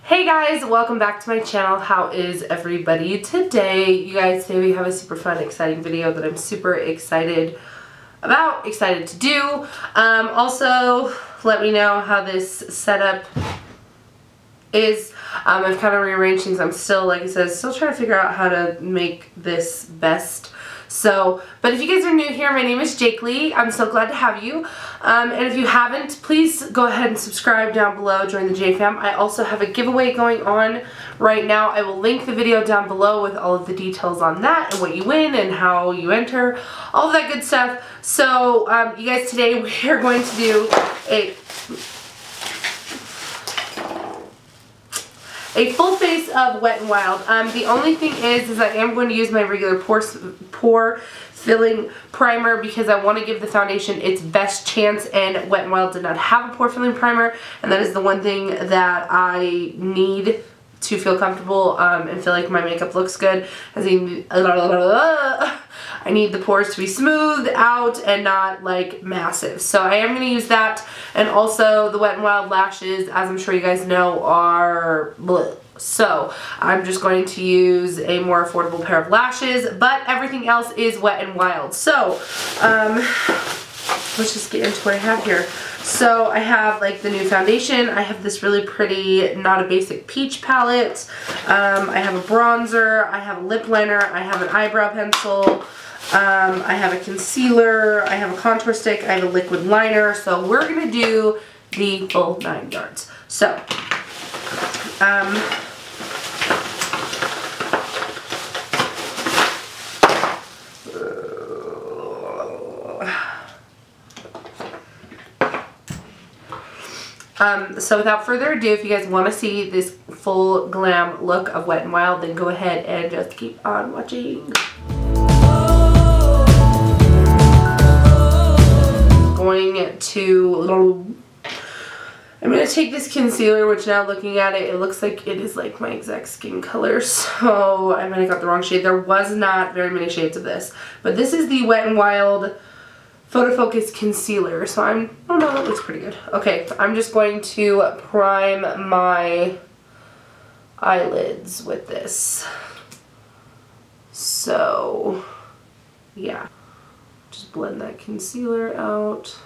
Hey guys, welcome back to my channel. How is everybody today? You guys, today we have a super fun, exciting video that I'm super excited to do. Also, let me know how this setup is. I've kind of rearranged things. I'm still, like I said, still trying to figure out how to make this best. So, but if you guys are new here, my name is Jakelie. I'm so glad to have you. And if you haven't, please go ahead and subscribe down below, join the J fam. I also have a giveaway going on right now. I will link the video down below with all of the details on that and what you win and how you enter, all of that good stuff. So, you guys, today we are going to do a full face of Wet n Wild. The only thing is I am going to use my regular pore filling primer because I want to give the foundation its best chance, and Wet n Wild did not have a pore filling primer, and that is the one thing that I need to feel comfortable and feel like my makeup looks good. I need the pores to be smoothed out and not like massive. So I am going to use that, and also the Wet n Wild lashes, as I'm sure you guys know, are bleh. So I'm just going to use a more affordable pair of lashes, but everything else is Wet n Wild. So let's just get into what I have here. So I have like the new foundation. I have this really pretty Not a Basic Peach palette. I have a bronzer. I have a lip liner. I have an eyebrow pencil. I have a concealer. I have a contour stick. I have a liquid liner. So we're going to do the full 9 yards. So, so without further ado, if you guys want to see this full glam look of Wet n Wild, then go ahead and just keep on watching. I'm going to take this concealer, which now looking at it, it looks like it is like my exact skin color, so I might have got the wrong shade. There was not very many shades of this, but this is the Wet n Wild Photo Focus Concealer, so oh no, that looks pretty good. Okay, I'm just going to prime my eyelids with this. So, yeah. Just blend that concealer out.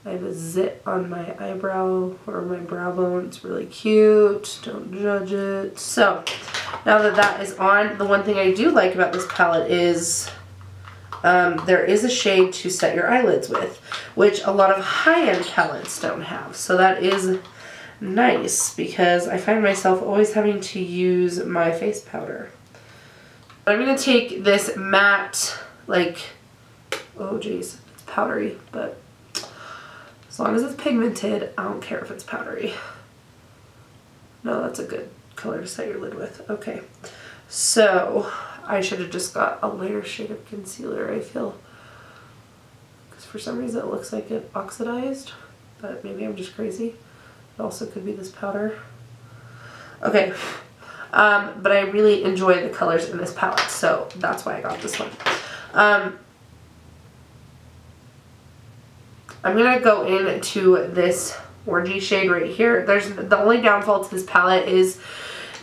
I have a zit on my eyebrow or my brow bone. It's really cute. Don't judge it. So, now that that is on, the one thing I do like about this palette is there is a shade to set your eyelids with, which a lot of high-end palettes don't have. So that is nice because I find myself always having to use my face powder. I'm going to take this matte, like, oh geez, it's powdery, but as long as it's pigmented, I don't care if it's powdery. No, that's a good color to set your lid with. Okay, so I should have just got a lighter shade of concealer, I feel, because for some reason it looks like it oxidized, but maybe I'm just crazy. It also could be this powder. Okay, but I really enjoy the colors in this palette, so that's why I got this one. I'm going to go into this orangey shade right here. The only downfall to this palette is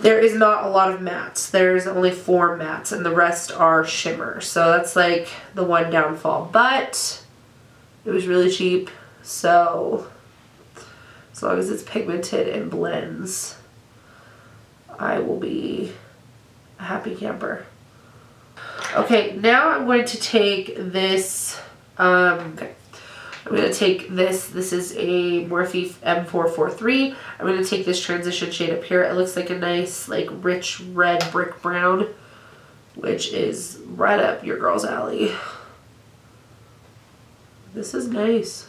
there is not a lot of mattes. There's only 4 mattes and the rest are shimmer. So that's like the one downfall. But it was really cheap. So as long as it's pigmented and blends, I will be a happy camper. Okay, now I'm going to take this, I'm going to take this. This is a Morphe M443. I'm going to take this transition shade up here. It looks like a nice, like, rich red brick brown, which is right up your girl's alley. This is nice.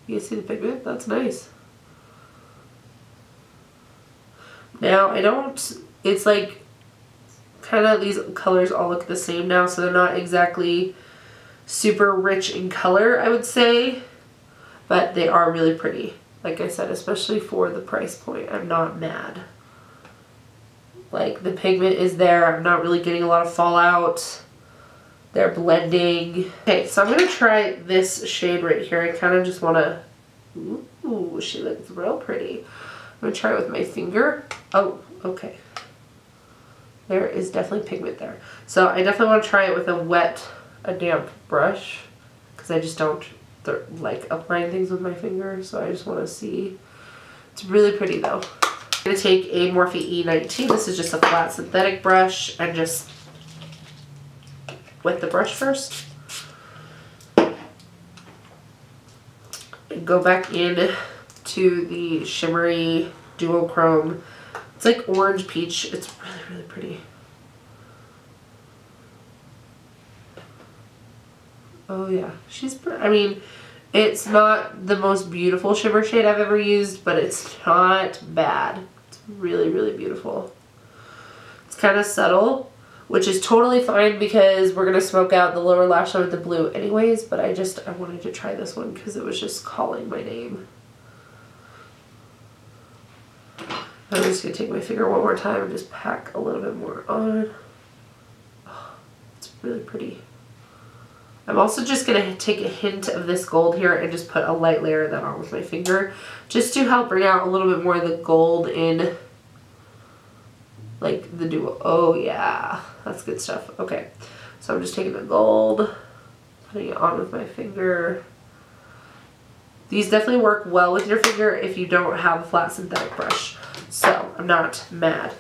You guys see the pigment? That's nice. Now, it's like, kind of these colors all look the same now, so they're not exactly super rich in color, I would say, but they are really pretty. Like I said, especially for the price point, I'm not mad. Like, the pigment is there. I'm not really getting a lot of fallout. They're blending. Okay, so I'm going to try this shade right here. I kind of just want to Ooh, she looks real pretty. I'm going to try it with my finger. Oh, okay. There is definitely pigment there. So I definitely want to try it with a damp brush, because I just don't like applying things with my finger. So I just want to see. It's really pretty though. I'm going to take a Morphe E19. This is just a flat synthetic brush, and just wet the brush first. And go back in to the shimmery duochrome. It's like orange peach. It's really, really pretty. Oh yeah, I mean, it's not the most beautiful shimmer shade I've ever used, but it's not bad. It's really, really beautiful. It's kind of subtle, which is totally fine because we're going to smoke out the lower lash line with the blue anyways, but I wanted to try this one because it was just calling my name. I'm just going to take my finger one more time and just pack a little bit more on. Oh, it's really pretty. I'm also just going to take a hint of this gold here and just put a light layer of that on with my finger, just to help bring out a little bit more of the gold in, like, the duo. Oh yeah, that's good stuff. Okay, so I'm just taking the gold, putting it on with my finger. These definitely work well with your finger if you don't have a flat synthetic brush, so I'm not mad.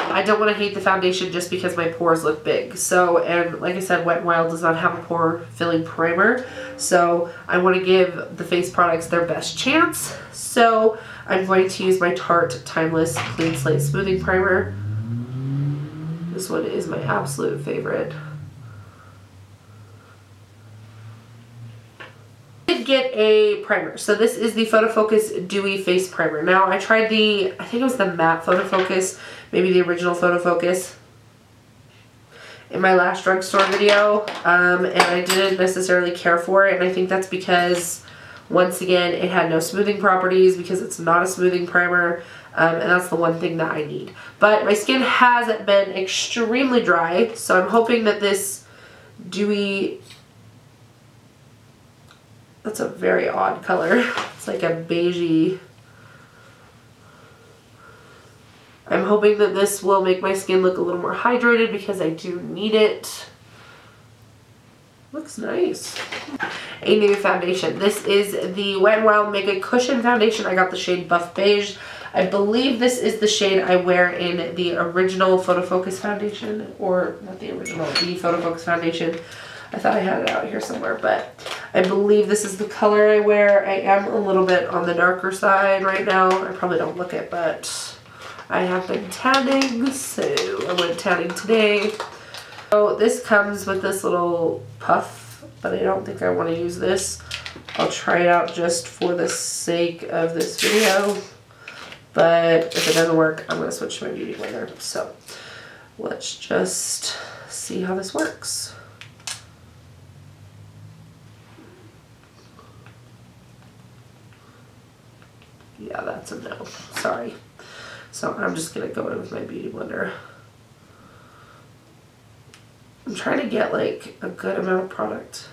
I don't want to hate the foundation just because my pores look big. So, and like I said, Wet n Wild does not have a pore filling primer. So I want to give the face products their best chance. So I'm going to use my Tarte Timeless Clean Slate Smoothing Primer. This one is my absolute favorite. I did get a primer. So this is the Photo Focus Dewy Face Primer. Now I tried I think it was the matte Photo Focus, maybe the original Photo Focus, in my last drugstore video, and I didn't necessarily care for it, and I think that's because, once again, it had no smoothing properties because it's not a smoothing primer, and that's the one thing that I need. But my skin has been extremely dry, so I'm hoping that this dewy, that's a very odd color, it's like a beigey. I'm hoping that this will make my skin look a little more hydrated because I do need it. Looks nice. A new foundation. This is the Wet n Wild Mega Cushion Foundation. I got the shade Buff Beige. I believe this is the shade I wear in the original Photo Focus foundation, or not the original, the Photo Focus foundation. I thought I had it out here somewhere, but I believe this is the color I wear. I am a little bit on the darker side right now. I probably don't look it, but I have been tanning, so I went tanning today. So this comes with this little puff, but I don't think I want to use this. I'll try it out just for the sake of this video, but if it doesn't work, I'm going to switch to my beauty blender. So let's just see how this works. Yeah, that's a no. Sorry. So I'm just going to go in with my beauty blender. I'm trying to get like a good amount of product.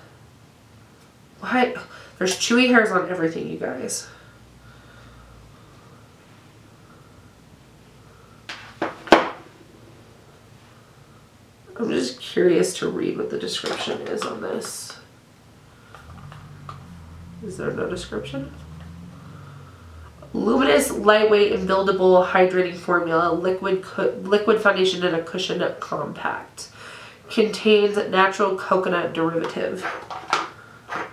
What? There's chewy hairs on everything, you guys. I'm just curious to read what the description is on this. Is there no description? Luminous, lightweight, and buildable hydrating formula, liquid foundation in a cushion compact. Contains natural coconut derivative.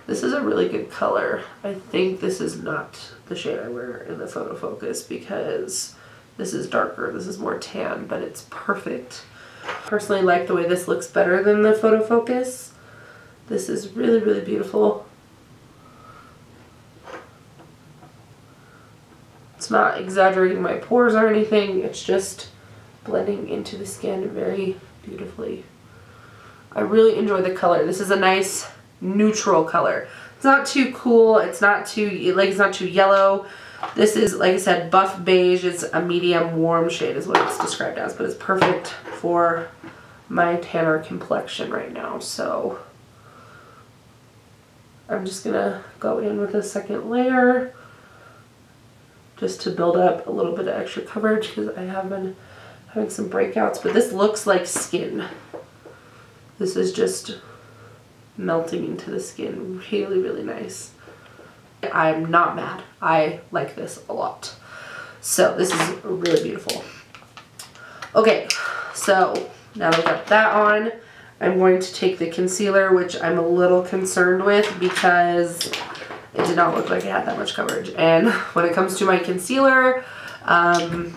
This is a really good color. I think this is not the shade I wear in the Photo Focus because this is darker. This is more tan, but it's perfect. Personally like the way this looks better than the Photo Focus. This is really, really beautiful. It's not exaggerating my pores or anything, it's just blending into the skin very beautifully. I really enjoy the color. This is a nice neutral color. It's not too cool, it's not too yellow. This is, like I said, Buff Beige. It's a medium warm shade is what it's described as, but it's perfect for my tanner complexion right now. So I'm just gonna go in with a second layer just to build up a little bit of extra coverage because I have been having some breakouts, but this looks like skin. This is just melting into the skin. Really, really nice. I'm not mad. I like this a lot. So this is really beautiful. Okay, so now that I've got that on, I'm going to take the concealer, which I'm a little concerned with because it did not look like it had that much coverage. And when it comes to my concealer, I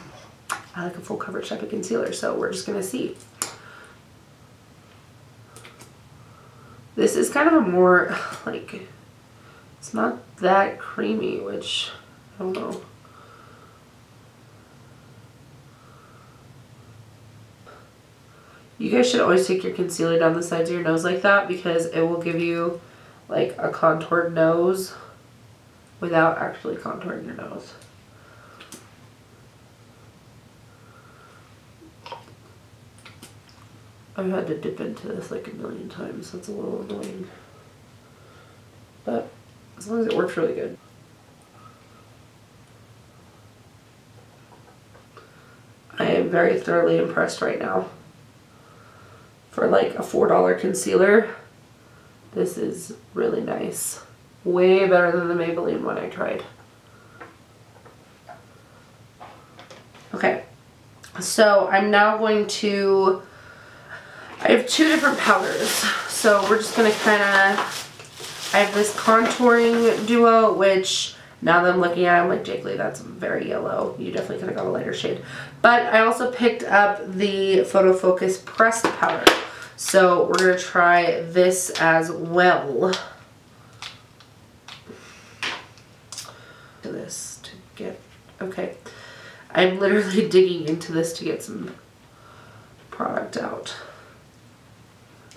like a full coverage type of concealer, so we're just gonna see. This is kind of a more, like, it's not that creamy, which, I don't know. You guys should always take your concealer down the sides of your nose like that because it will give you like a contoured nose without actually contouring your nose. I've had to dip into this like a million times, so it's a little annoying. But as long as it works really good. I am very thoroughly impressed right now. For like a $4 concealer, this is really nice. Way better than the Maybelline one I tried. Okay, so I'm now going to, I have two different powders. So we're just gonna I have this contouring duo, which now that I'm looking at it, I'm like, Jakelie, that's very yellow. You definitely could have got a lighter shade. But I also picked up the Photo Focus pressed powder. So we're going to try this as well. This to get, okay. I'm literally digging into this to get some product out.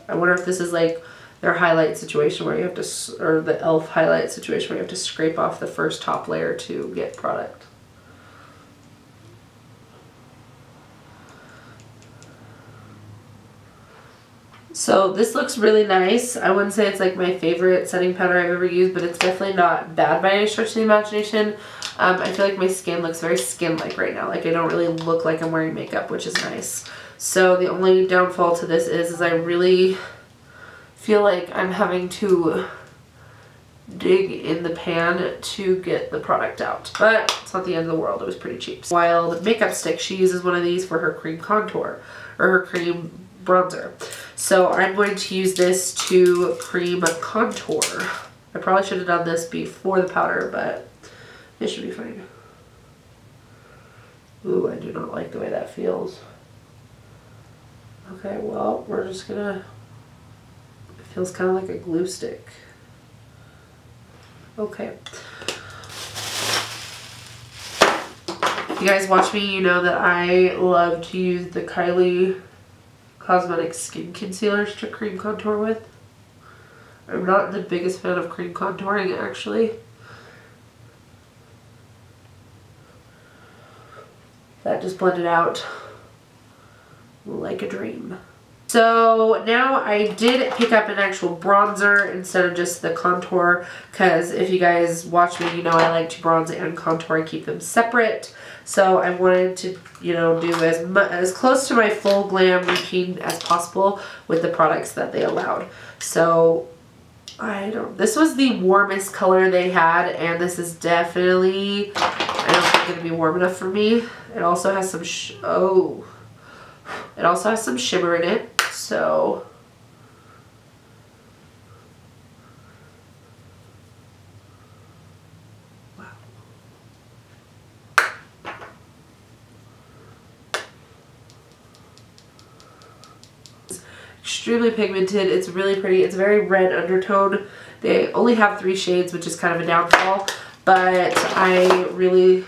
I wonder if this is like their highlight situation where you have to, or the e.l.f. highlight situation where you have to scrape off the first top layer to get product. So this looks really nice. I wouldn't say it's like my favorite setting powder I've ever used, but it's definitely not bad by any stretch of the imagination. I feel like my skin looks very skin-like right now. Like I don't really look like I'm wearing makeup, which is nice. So the only downfall to this is I really feel like I'm having to dig in the pan to get the product out. But it's not the end of the world. It was pretty cheap. Wild makeup stick. She uses one of these for her cream contour, or her cream bronzer. So I'm going to use this to cream contour. I probably should have done this before the powder, but it should be fine. Ooh, I do not like the way that feels. Okay, well, we're just gonna, it feels kind of like a glue stick. Okay. If you guys watch me, you know that I love to use the Kylie Cosmetics skin concealers to cream contour with. I'm not the biggest fan of cream contouring, actually. That just blended out like a dream. So now I did pick up an actual bronzer instead of just the contour, because if you guys watch me, you know I like to bronze and contour. I keep them separate. So I wanted to, you know, do as close to my full glam routine as possible with the products that they allowed. So this was the warmest color they had, and this is definitely, I don't think it's gonna be warm enough for me. It also has some, it also has some shimmer in it, so. Wow. It's extremely pigmented. It's really pretty. It's a very red undertone. They only have 3 shades, which is kind of a downfall, but I really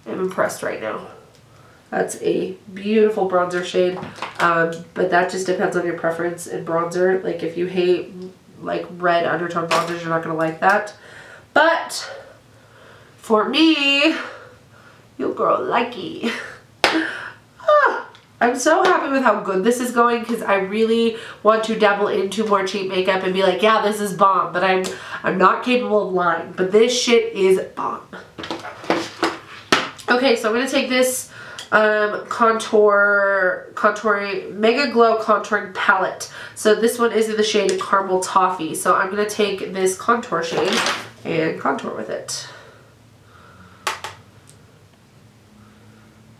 am impressed right now. That's a beautiful bronzer shade, but that just depends on your preference in bronzer. Like if you hate like red undertone bronzers, you're not going to like that. But for me, you'll grow likey. I I'm so happy with how good this is going because I really want to dabble into more cheap makeup and be like, yeah, this is bomb, but I'm not capable of lying. But this shit is bomb. Okay, so I'm gonna take this contouring Mega Glow contouring palette. So this one is in the shade Caramel Toffee. So I'm gonna take this contour shade and contour with it.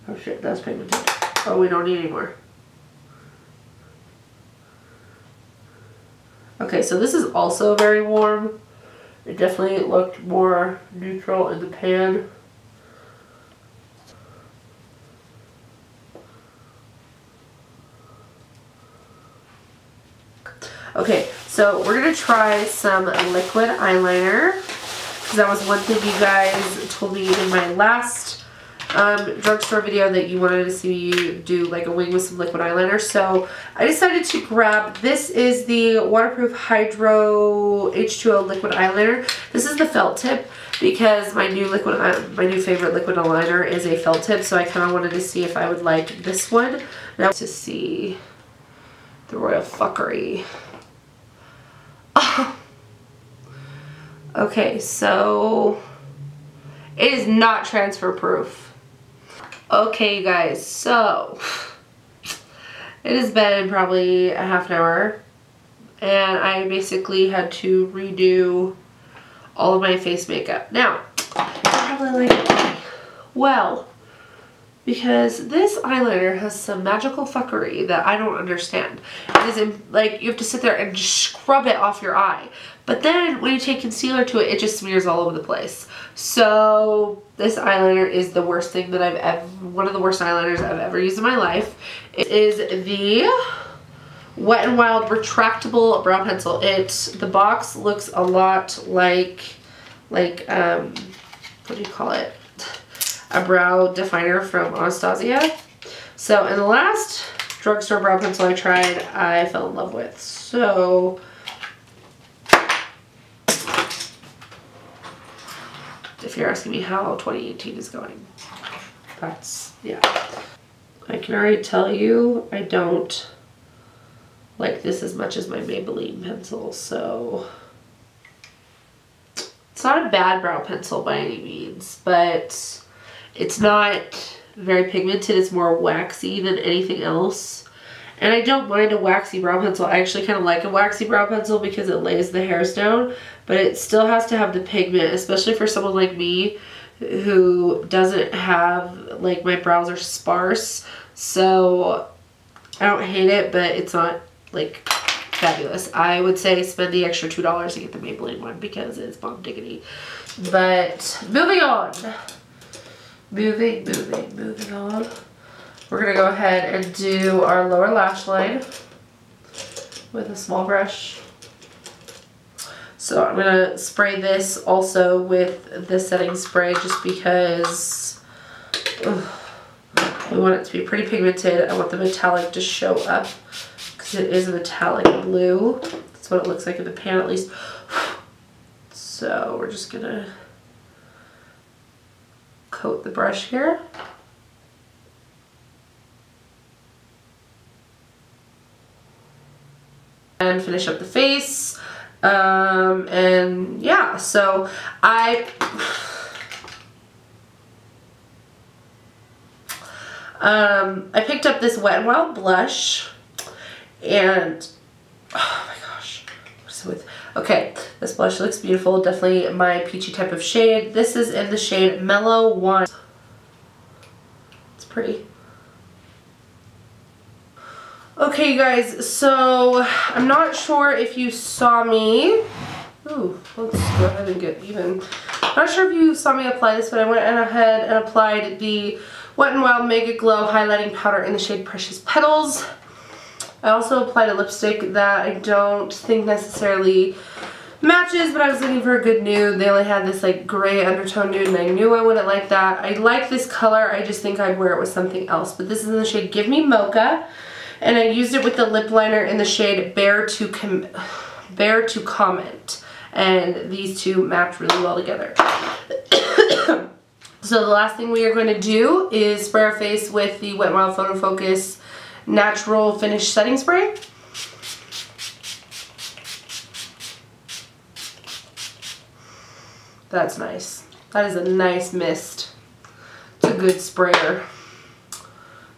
Oh shit, that's pigmented. Oh, we don't need any more. Okay, so this is also very warm. It definitely looked more neutral in the pan. Okay, so we're gonna try some liquid eyeliner because that was one thing you guys told me in my last drugstore video that you wanted to see me do like a wing with some liquid eyeliner. So I decided to grab, this is the Waterproof Hydro H2O liquid eyeliner. This is the felt tip because my new favorite liquid eyeliner is a felt tip, so I kind of wanted to see if I would like this one. Now to see the royal fuckery. Okay, so it is not transfer proof. Okay, you guys, so it has been probably a half an hour and I basically had to redo all of my face makeup. Now, you're probably like, why? Well, because this eyeliner has some magical fuckery that I don't understand. It is like you have to sit there and just scrub it off your eye. But then when you take concealer to it, it just smears all over the place. So this eyeliner is the worst thing that I've ever, one of the worst eyeliners I've ever used in my life. It is the Wet n Wild retractable brow pencil. The box looks a lot like what do you call it? A brow definer from Anastasia. So in the last drugstore brow pencil I tried, I fell in love with. So if you're asking me how 2018 is going, that's, yeah. I can already tell you I don't like this as much as my Maybelline pencil, so it's not a bad brow pencil by any means, but it's not very pigmented. It's more waxy than anything else. And I don't mind a waxy brow pencil. I actually kind of like a waxy brow pencil because it lays the hairs down, but it still has to have the pigment, especially for someone like me who doesn't have, like, my brows are sparse. So I don't hate it, but it's not like fabulous. I would say spend the extra $2 to get the Maybelline one because it's bomb diggity. But moving on. Moving on. We're going to go ahead and do our lower lash line with a small brush. So I'm going to spray this also with the setting spray just because I want it to be pretty pigmented. I want the metallic to show up because it is a metallic blue. That's what it looks like in the pan at least. So we're just going to coat the brush here. And finish up the face. And yeah, so I picked up this Wet n Wild blush, and oh my gosh, what is it with? Okay, this blush looks beautiful, definitely my peachy type of shade. This is in the shade Mellow Wine. It's pretty. Okay, you guys, so I'm not sure if you saw me. Ooh, let's go ahead and get even. Not sure if you saw me apply this, but I went ahead and applied the Wet n Wild Mega Glow Highlighting Powder in the shade Precious Petals. I also applied a lipstick that I don't think necessarily matches, but I was looking for a good nude. They only had this like gray undertone nude, and I knew I wouldn't like that. I like this color, I just think I'd wear it with something else. But this is in the shade Give Me Mocha. And I used it with the lip liner in the shade Bear to Comment. And these two match really well together. So the last thing we are going to do is spray our face with the Wet n Wild Photo Focus Natural Finish Setting Spray. That's nice. That is a nice mist. It's a good sprayer.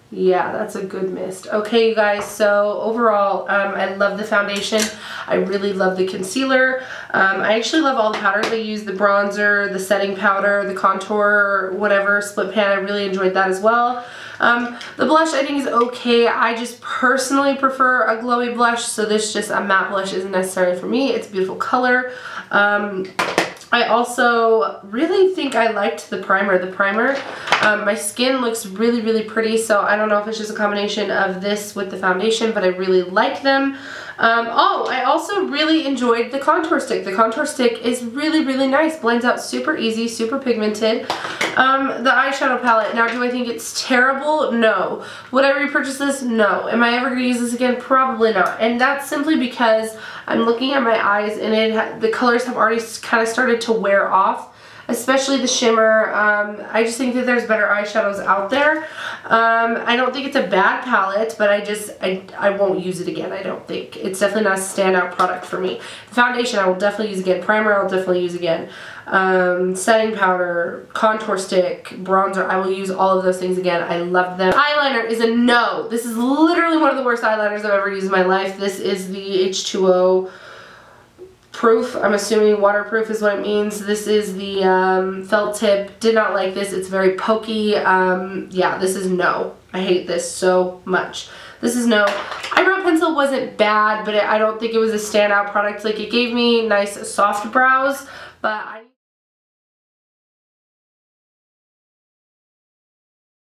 Yeah, that's a good mist. Okay, you guys, so overall, I love the foundation. I really love the concealer. I actually love all the powders I use, the bronzer, the setting powder, the contour, whatever, split pan. I really enjoyed that as well. The blush I think is okay. I just personally prefer a glowy blush, so this just a matte blush isn't necessary for me. It's a beautiful color. I also really think I liked the primer. My skin looks really, really pretty, so I don't know if it's just a combination of this with the foundation, but I really like them. Oh, I also really enjoyed the contour stick. The contour stick is really, really nice. Blends out super easy, super pigmented. The eyeshadow palette, now do I think it's terrible? No. Would I repurchase this? No. Am I ever going to use this again? Probably not. And that's simply because I'm looking at my eyes and the colors have already kind of started to wear off. Especially the shimmer. I just think that there's better eyeshadows out there. I don't think it's a bad palette, but I won't use it again, I don't think. It's definitely not a standout product for me. The foundation I will definitely use again. Primer I'll definitely use again. Setting powder, contour stick, bronzer, I will use all of those things again. I love them. Eyeliner is a no. This is literally one of the worst eyeliners I've ever used in my life. This is the H2O proof. I'm assuming waterproof is what it means. This is the felt tip. Did not like this. It's very pokey. Yeah, this is no. I hate this so much. This is no. Eyebrow pencil wasn't bad, but I don't think it was a standout product. Like, it gave me nice soft brows, but I